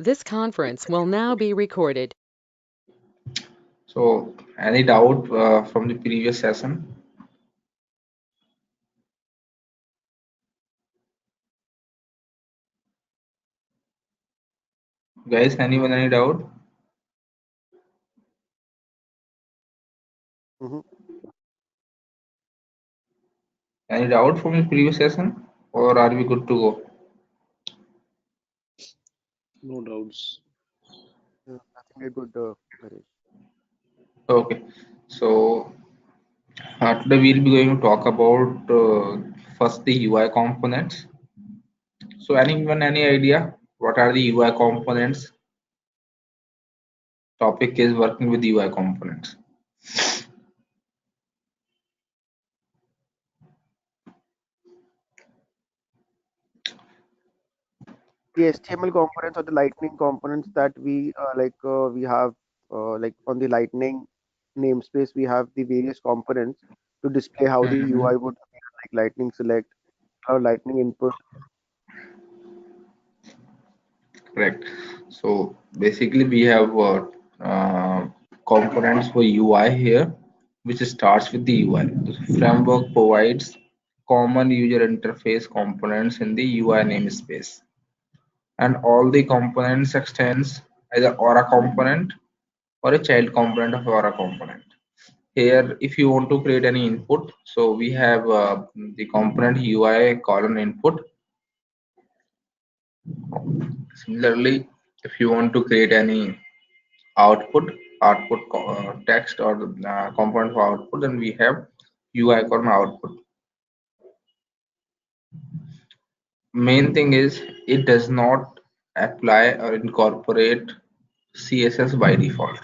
This conference will now be recorded. So, any doubt from the previous session? Guys, anyone any doubt? Mhm. Any doubt from the previous session, or are we good to go? No doubts. Yeah, I think we're good, Harish. Okay. So today we'll be going to talk about first the UI components. So anyone any idea what are the UI components? Topic is working with UI components. The HTML components or the Lightning components that we have like on the Lightning namespace, we have the various components to display how the Mhm. UI would appear, like Lightning select or Lightning input. Correct. So basically we have components for UI here, which starts with the UI. The framework provides common user interface components in the UI namespace, and all the components extends either Aura component or a child component of Aura component. Here, if you want to create any input, so we have the component UI colon input. Similarly, if you want to create any output text or component for output, then we have UI colon output. Main thing is it does not apply or incorporate CSS by default.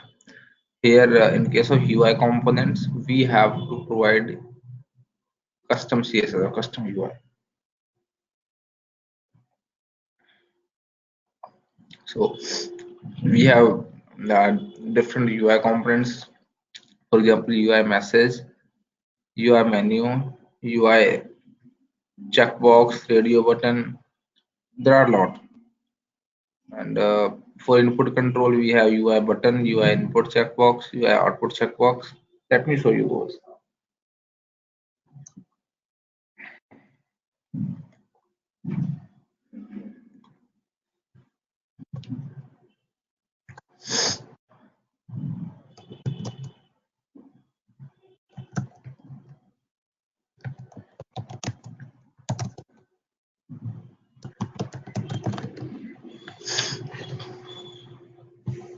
Here, in case of UI components, we have to provide custom CSS or custom UI. So we have uh, different UI components. For example, UI message, UI menu, UI checkbox, radio button. There are a lot. And for input control, we have UI button, UI input checkbox, UI output checkbox. Let me show you those.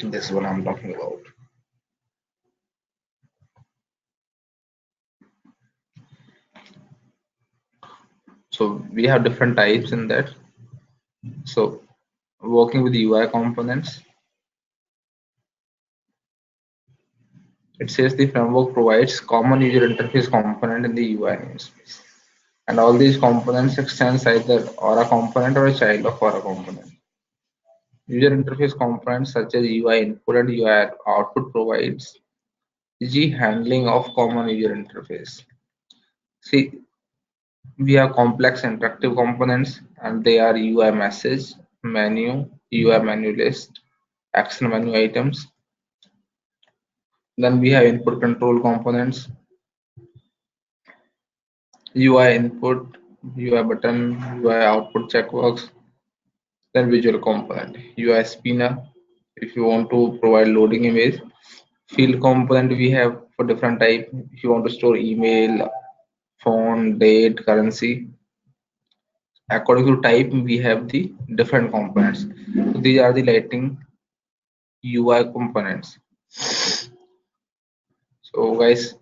This is what I'm talking about. So we have different types in that. So working with UI components, it says the framework provides common user interface component in the UI namespace. And all these components extends either Aura component or a child of Aura component. User interface components such as UI input and UI output provides easy handling of common user interface. See, we have complex interactive components and they are UI message, menu, UI menu list, action menu items. Then we have input control components, UI input, UI button, UI output checkbox. Then visual component, UI spinner, if you want to provide loading image. Field component we have for different type. If you want to store email, phone, date, currency. According to type, we have the different components. So these are the Lightning UI components. So guys,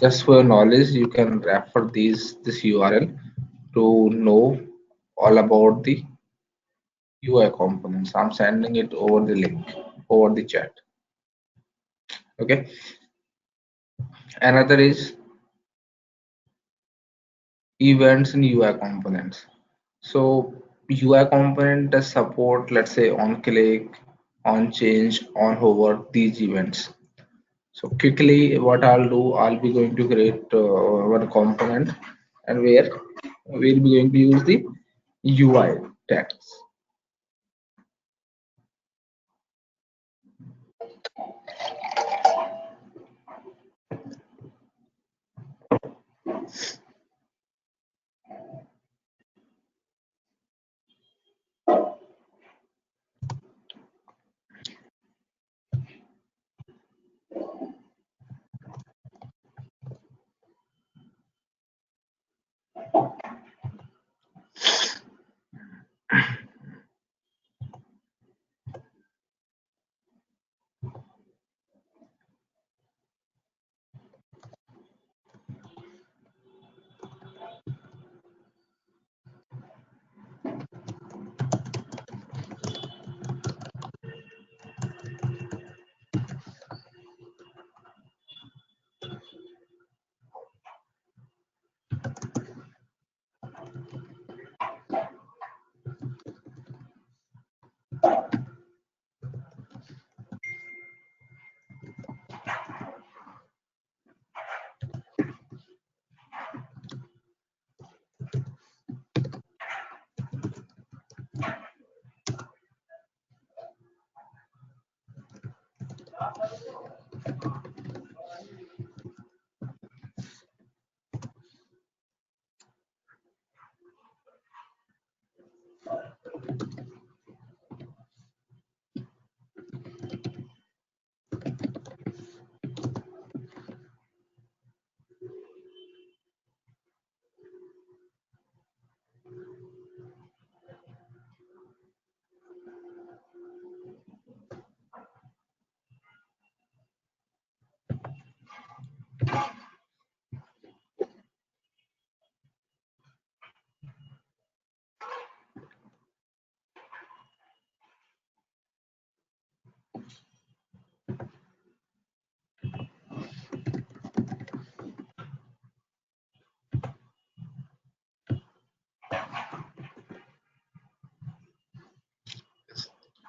just for your knowledge, you can refer this URL to know all about the UI components. I'm sending it over the link over the chat. Okay. Another is events in UI components. So UI component does support, let's say, on click, on change, on hover, these events. So quickly, what I'll do, I'll be going to create one component, and where we'll be going to use the UI text.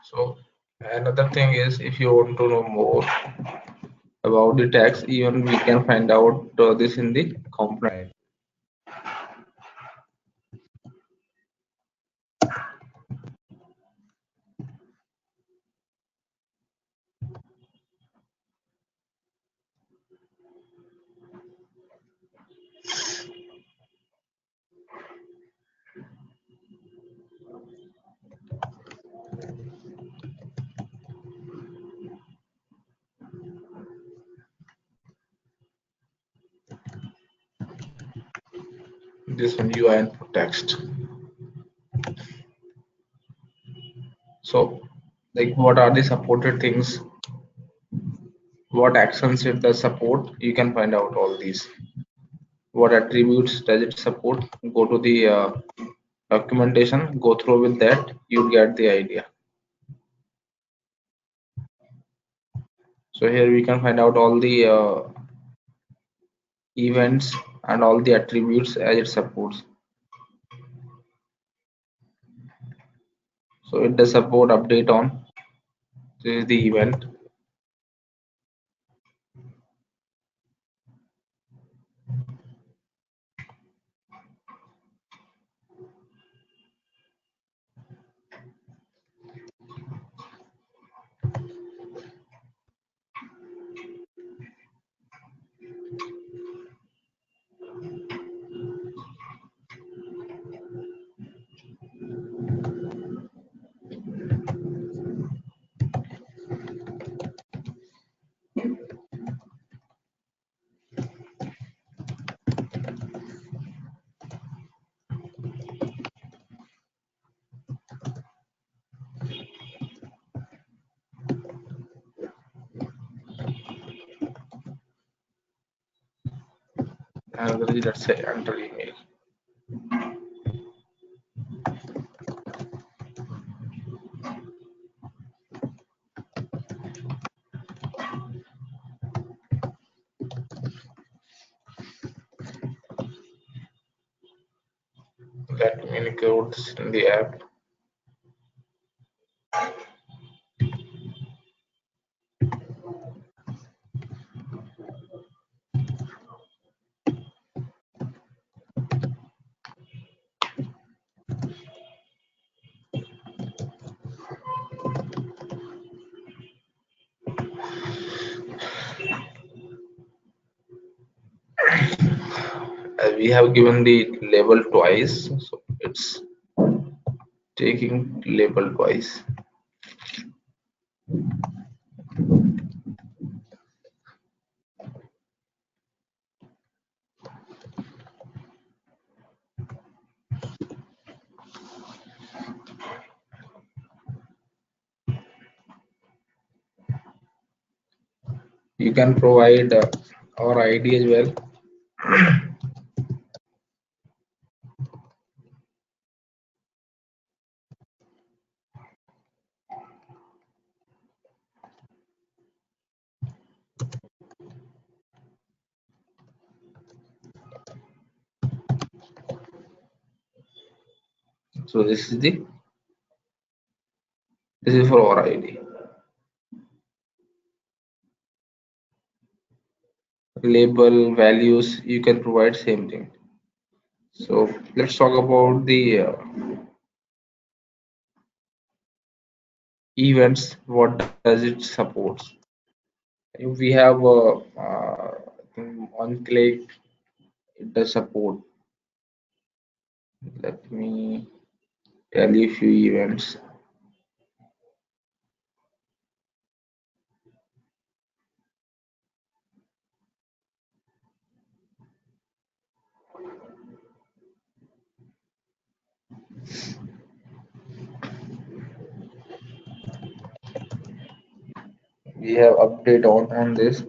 So another thing is, if you want to know more about the tags, even we can find out this in the component. This one UI input text. So like what are the supported things, what actions it does support, you can find out all these. What attributes does it support, go to the documentation, go through with that, you get the idea. So here we can find out all the events and all the attributes as it supports. So it does support update on, this is the event. And let's say enter email. Let me include this in the app. We have given the label twice, so it's taking label twice. You can provide our ID as well. So this is for our ID. Label values, you can provide same thing. So let's talk about the events. What does it support? We have I think on click it does support. Let me tell you a few events. We have update on this.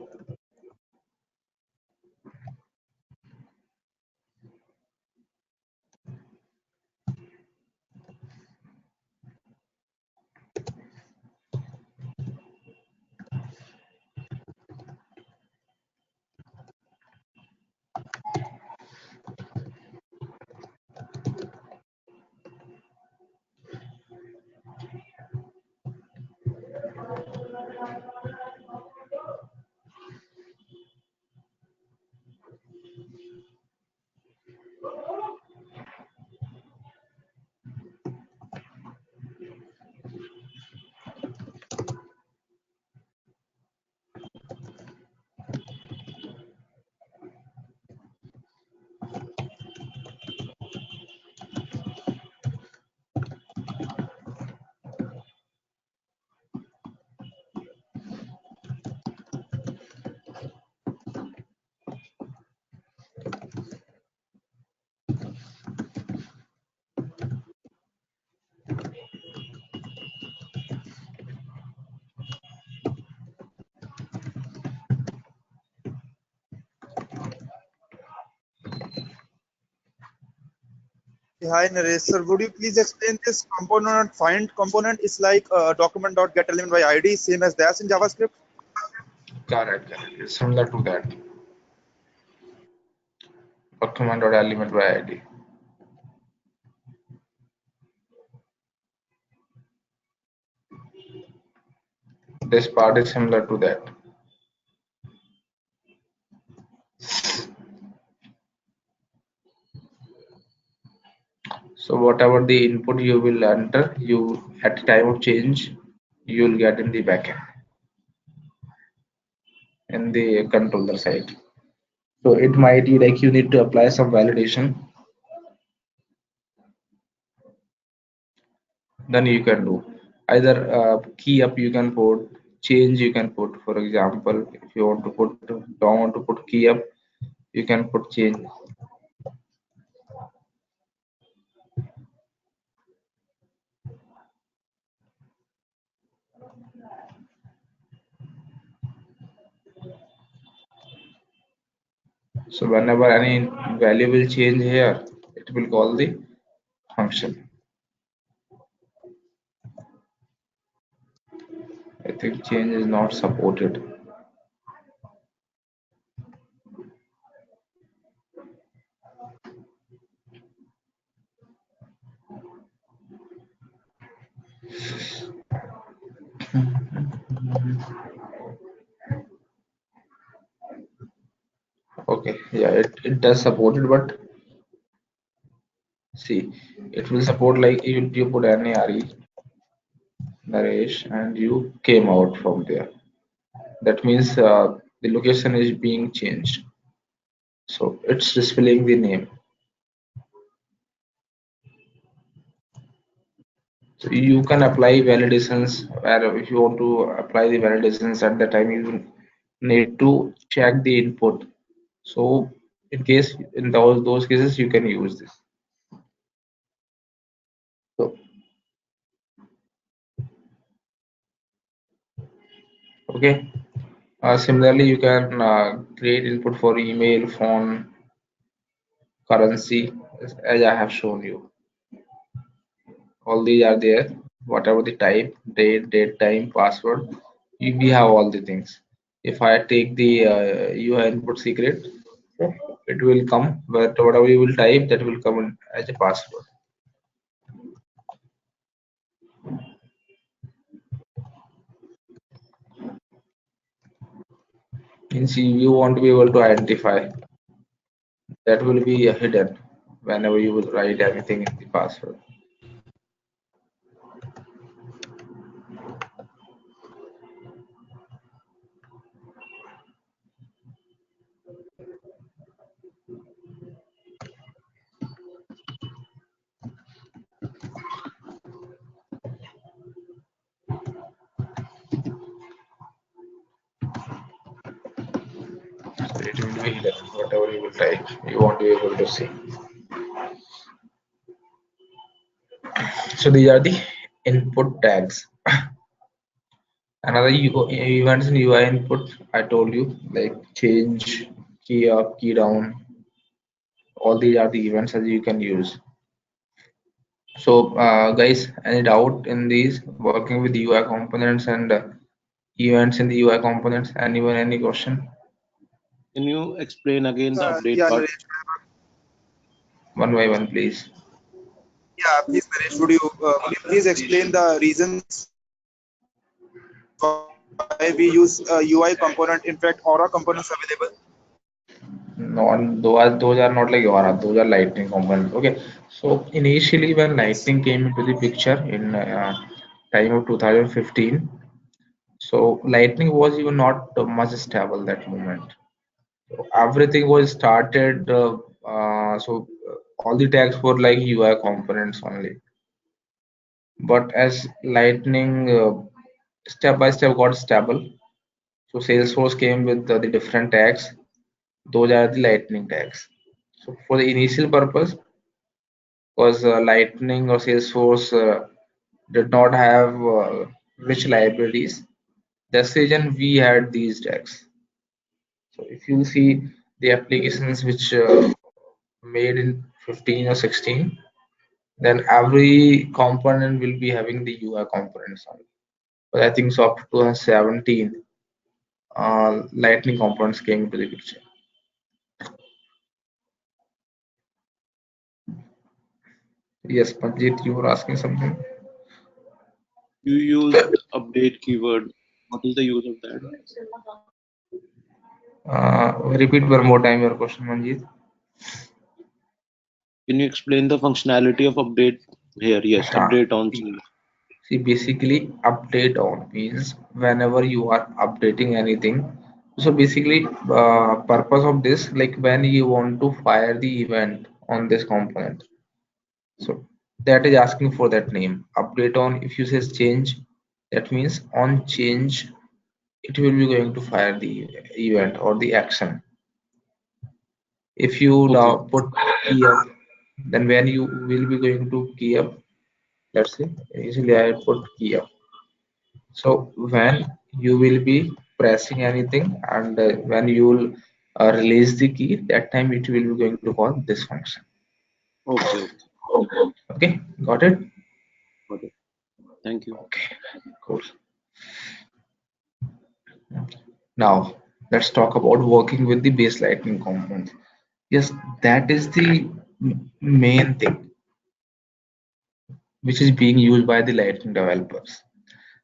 Hi Naresh, sir. Would you please explain this component? Find component is like document.getElement by ID, same as that in JavaScript. Correct. It's similar to that. Document or element by ID. This part is similar to that. So whatever the input you will enter, you at time of change, you will get in the backend in the controller side. So it might be like you need to apply some validation, then you can do either key up you can put, change you can put. For example, if you want to put don't want to put key up, you can put change. So whenever any value will change here, it will call the function. I think change is not supported. Okay, yeah, it does support it, but see, it will support like you put NARE, Naresh, and you came out from there. That means the location is being changed. So it's displaying the name. So you can apply validations where if you want to apply the validations at the time you need to check the input. So in case in those cases you can use this. So okay. Similarly, you can create input for email, phone, currency, as I have shown you. All these are there. Whatever the type, date, time, password, we have all the things. If I take the UI input secret, it will come. But whatever you will type, that will come in as a password. Means you want to be able to identify. That will be hidden whenever you will write anything in the password. it will be hidden. Whatever you will type, you won't be able to see. So these are the input tags. Another events in UI input, I told you, like change, key up, key down. All these are the events that you can use. So, guys, any doubt in these working with UI components and events in the UI components? Anyone, any question? Can you explain again the update Yeah, part? Naresh. One by one, please. Yeah, please, Naresh, would you please explain the reasons why we use UI component? In fact, Aura components available. No, those are not like Aura, those are Lightning components. Okay, so initially when Lightning came into the picture in time of 2015, so Lightning was even not much stable that moment. So everything was started. All the tags were like UI components only. But as Lightning step by step got stable, so Salesforce came with the different tags. Those are the Lightning tags. So for the initial purpose, because Lightning or Salesforce did not have rich libraries, that's the reason we had these tags. So if you see the applications which made in 15 or 16, then every component will be having the UI components on it. But I think so up to 2017, Lightning components came into the picture. Yes, Panjit, you were asking something. You used update keyword. What is the use of that? Repeat one more time your question, Manjit. Can you explain the functionality of update here? Yes, Yeah. update on change. See, basically, update on means whenever you are updating anything. So basically, purpose of this, like when you want to fire the event on this component. So that is asking for that name. Update on, if you say change, that means on change, it will be going to fire the event or the action. If you Okay. now put key up, then when you will be going to key up, let's say, usually I put key up. So when you will be pressing anything and when you will release the key, that time it will be going to call this function. Okay. Okay. Okay, got it? Got it. Thank you. Okay, cool. Now let's talk about working with the base lightning components. Yes, that is the main thing which is being used by the lightning developers.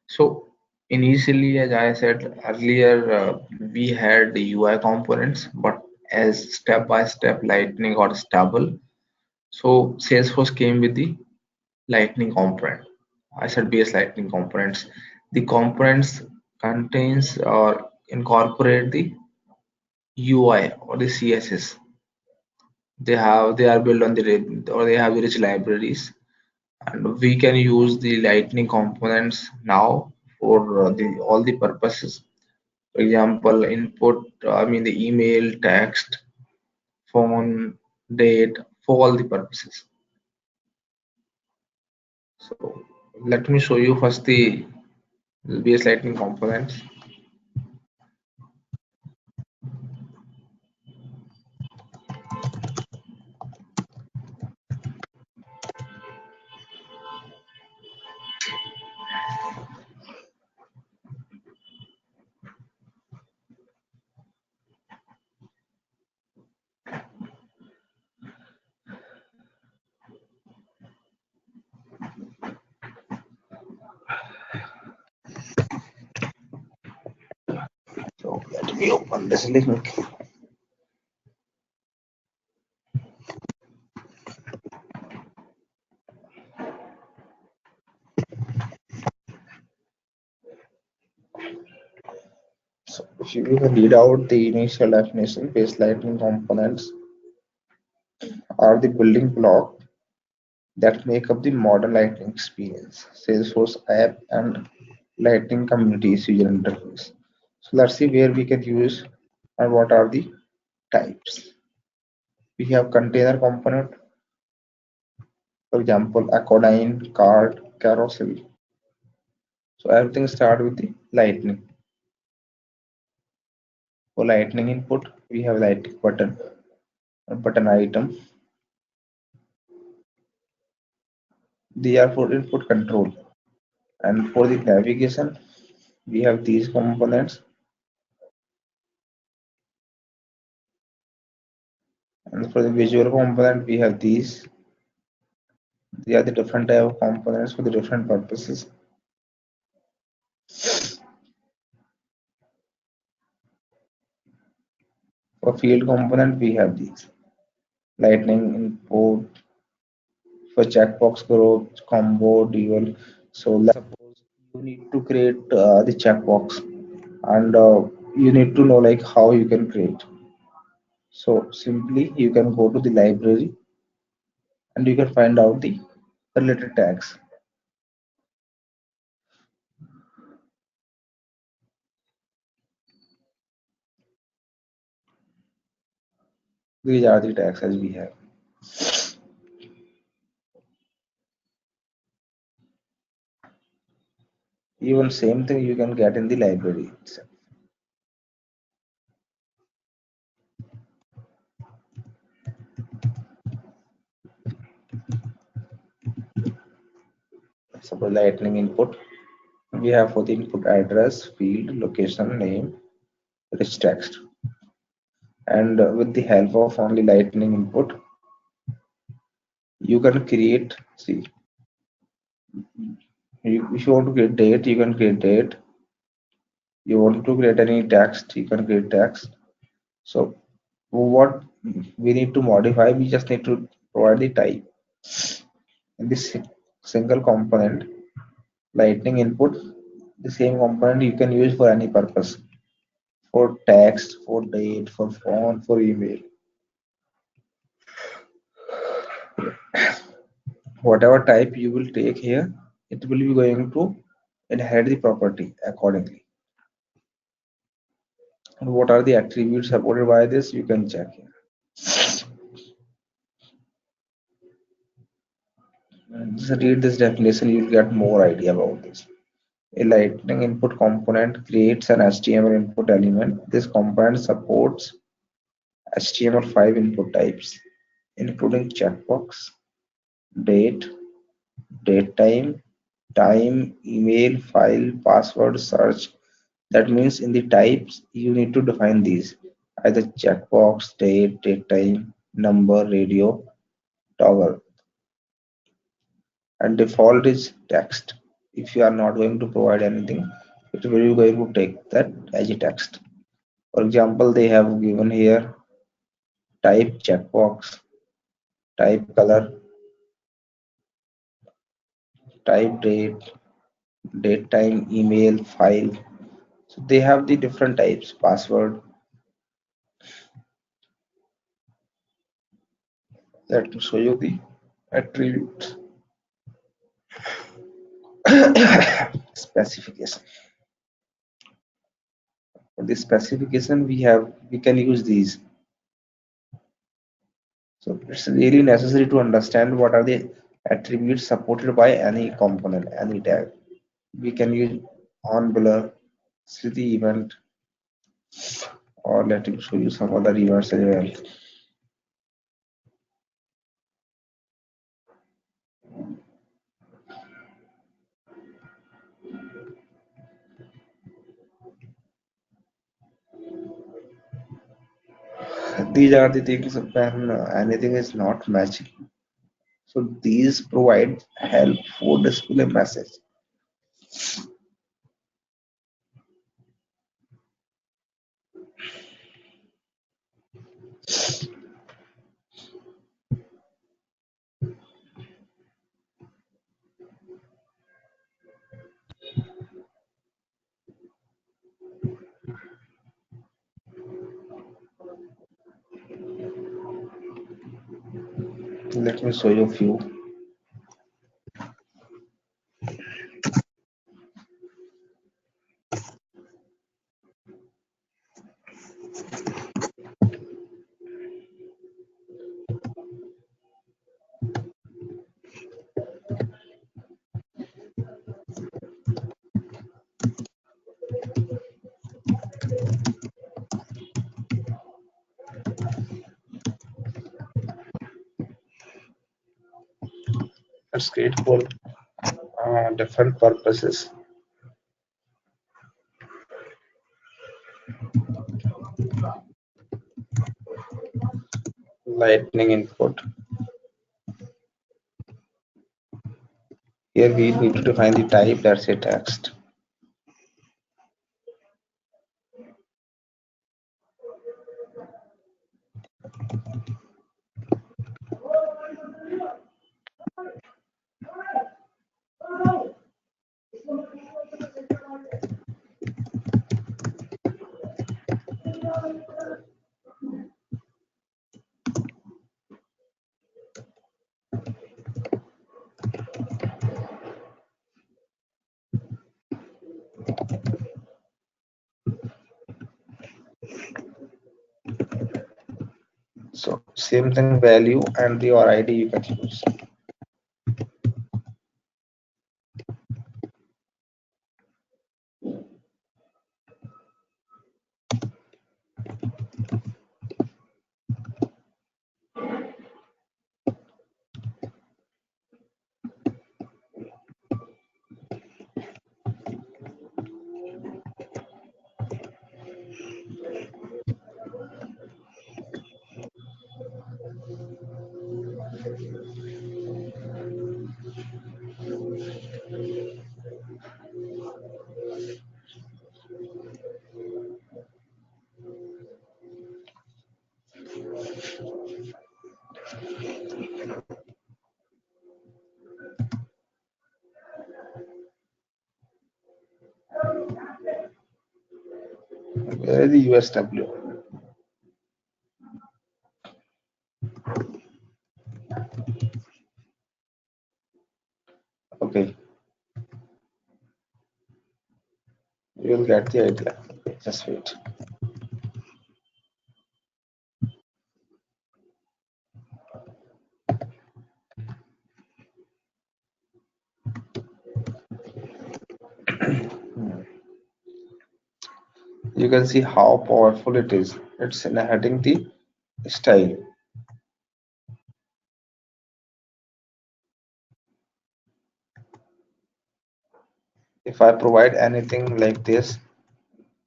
So initially, as I said earlier, we had the UI components, but as step by step Lightning got stable, so Salesforce came with the Lightning component. I said base Lightning components. The components contains or incorporate the UI or the CSS. They are built on or they have the rich libraries, and we can use the Lightning components now for the all the purposes. For example, input, I mean the email, text, phone, date, for all the purposes. So let me show you first the base lightning components. So let me open this link. So if you can read out the initial definition, base lightning components are the building block that make up the modern Lightning experience, Salesforce app, and Lightning community's user interface. So let's see where we can use and what are the types. We have container component, for example, accordion, card, carousel. So everything start with the lightning. For lightning input, we have lightning button, a button item. They are for input control. And for the navigation, we have these components. And for the visual component, we have these. They are the different type of components for the different purposes. For field component, we have these. Lightning input, for checkbox group, combo, dual. So let's suppose you need to create the checkbox and you need to know like how you can create. So simply you can go to the library and you can find out the related tags. These are the tags as we have. Even same thing you can get in the library itself. Suppose lightning input, we have for the input address, field, location, name, rich text. And with the help of only lightning input, you can create, see, if you want to create date, you can create date. You want to create any text, you can create text. So what we need to modify, we just need to provide the type. In this single component, lightning input, the same component you can use for any purpose. For text, for date, for font, for email. Whatever type you will take here, it will be going to inherit the property accordingly. And what are the attributes supported by this? You can check here. And just read this definition, you'll get more idea about this. A lightning input component creates an HTML input element. This component supports HTML5 input types, including checkbox, date, date time, email, file, password, search. That means in the types, you need to define these either checkbox, date time, number, radio, toggle, and default is text. If you are not going to provide anything, it will be going to take that as a text. For example, they have given here type checkbox, type color, type date time, email, file. So they have the different types, password. Let me show you the attributes. Specification. For the specification, we can use these. So it's really necessary to understand what are the attributes supported by any component, any tag. We can use on blur, city event, or let me show you some other events as well. These are the things when anything is not matching. So these provide help for display message. Let me show you a few. Let's create for different purposes. Lightning input. Here we need to define the type, that's a text. So same thing, value and your ID you can use. Where is the USW? Okay, you will get the idea. Okay, just wait. You can see how powerful it is. It's inheriting the style. If I provide anything like this,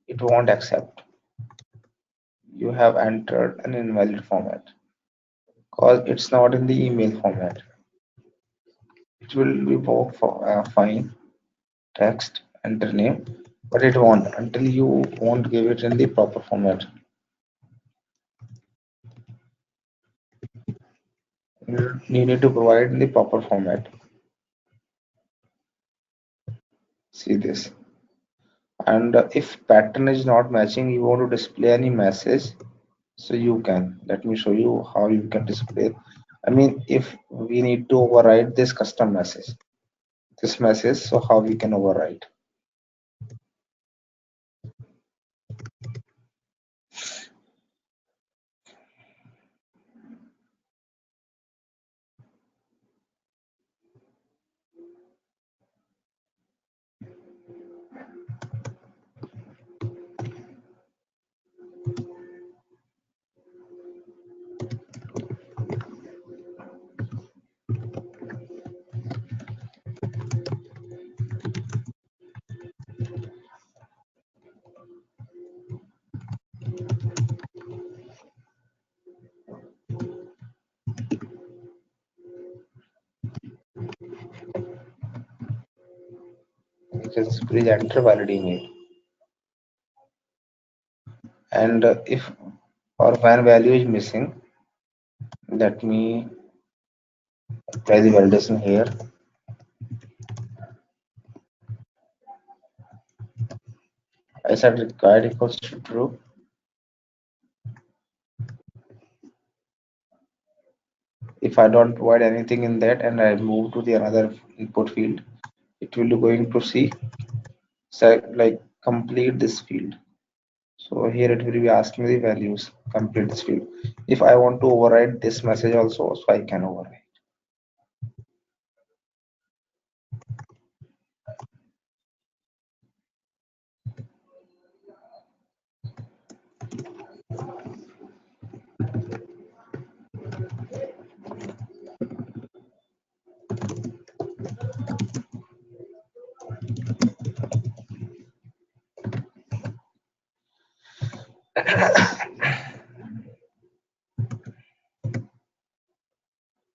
it won't accept. You have entered an invalid format because it's not in the email format. It will be work for fine, text, enter name, but it won't until you won't give it in the proper format. You need to provide in the proper format. See this. And if pattern is not matching, you want to display any message, so you can. Let me show you how you can display. I mean, if we need to override this custom message, this message, so how we can override. You can please enter valid email. And if or when value is missing, let me apply the validation here. I said required equals to true. If I don't provide anything in that and I move to the another input field, it will be going to see, so like complete this field. So here it will be asking the values, complete this field. If I want to override this message also, so I can override.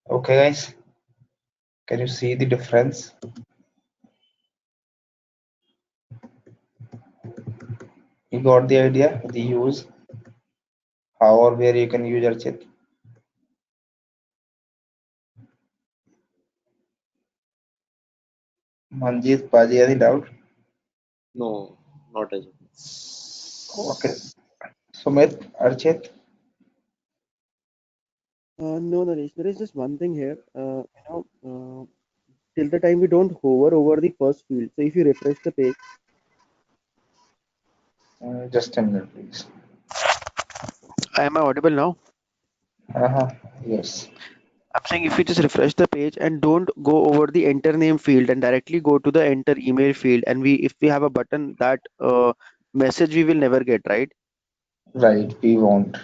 Okay, guys, can you see the difference? You got the idea? The use, how or where you can use Archit? Manjeet, Paji, any doubt? No, not as of Okay. Sumit, Archit, No, Naresh, there is just one thing here. Till the time we don't hover over the first field. So if you refresh the page, just a minute, please. am I audible now? Uh-huh. Yes. I'm saying if you just refresh the page and don't go over the enter name field and directly go to the enter email field, and we if we have a button that message we will never get, right? Right, we won't.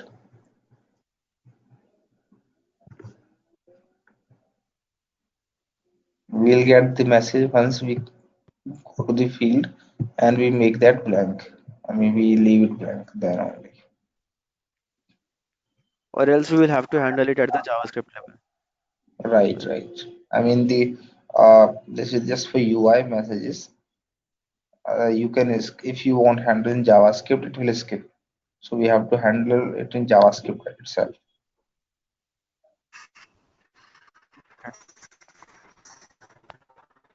We'll get the message once we go to the field and we make that blank. I mean, we leave it blank then only. Or else we will have to handle it at the JavaScript level. Right, right. I mean, this is just for UI messages. You can, if you want handle in JavaScript, it will skip. So we have to handle it in JavaScript itself.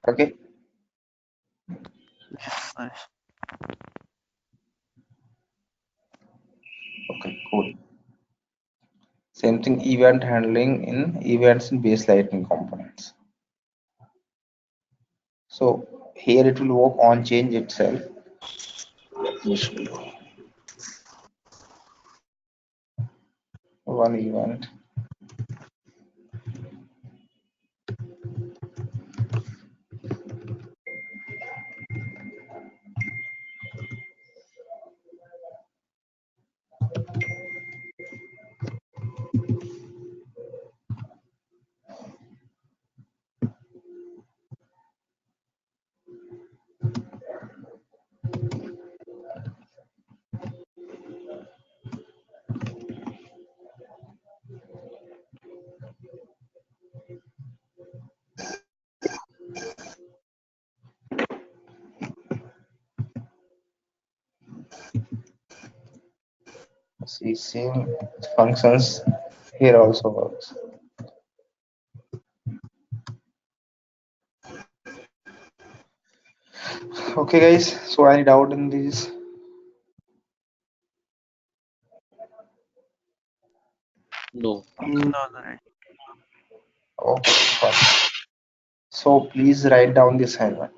Okay. Yes, nice. Okay, cool. Same thing, event handling in events in base lightning components. So here it will work on change itself. Let me show you one event. See, same functions here also works. Okay, guys. So any doubt in these? no. No, Naresh. Okay, fine. So please write down the assignment.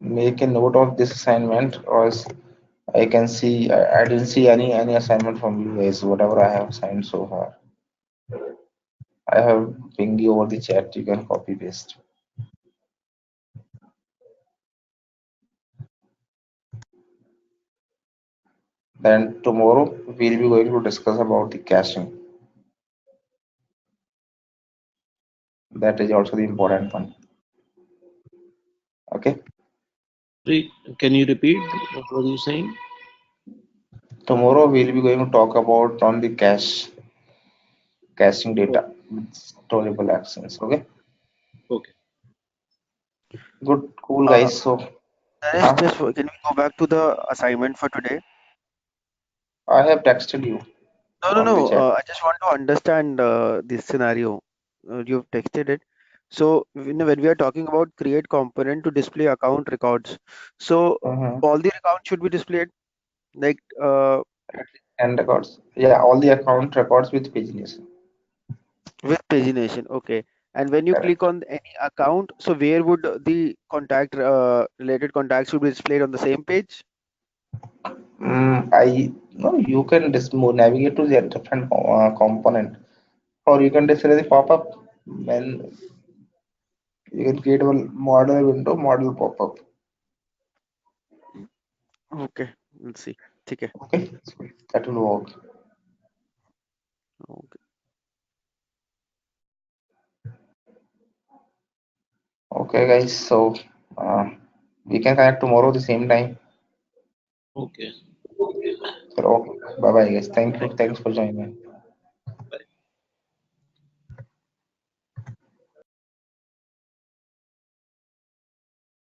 Make a note of this assignment, or else I can see I didn't see any assignment from you guys. Whatever I have signed so far, I have pinged you over the chat. You can copy paste. Then tomorrow we'll be going to discuss about the caching. That is also the important one. Okay. Can you repeat what you're saying? Tomorrow we'll be going to talk about on the caching Oh, data with storable actions. Okay. okay. Good. Cool, Uh, guys. So, Naresh, huh? just can we go back to the assignment for today? I have texted you No, no, on the no. chat. I just want to understand this scenario. You've texted it. So when we are talking about create component to display account records, so Mm-hmm. all the accounts should be displayed like And records. Yeah, all the account records with pagination. with pagination. Okay. And when you click Correct. on any account, so where would the contact related contacts should be displayed on the same page? I no, you can just navigate to the different component, or you can display the pop-up. When you can create a model window, model pop-up. Okay, let's see. Okay. Okay, so that will work. Okay. Okay, guys. So uh, we can connect tomorrow the same time. Okay. So okay. Bye bye, guys. Thank you. Thanks for joining.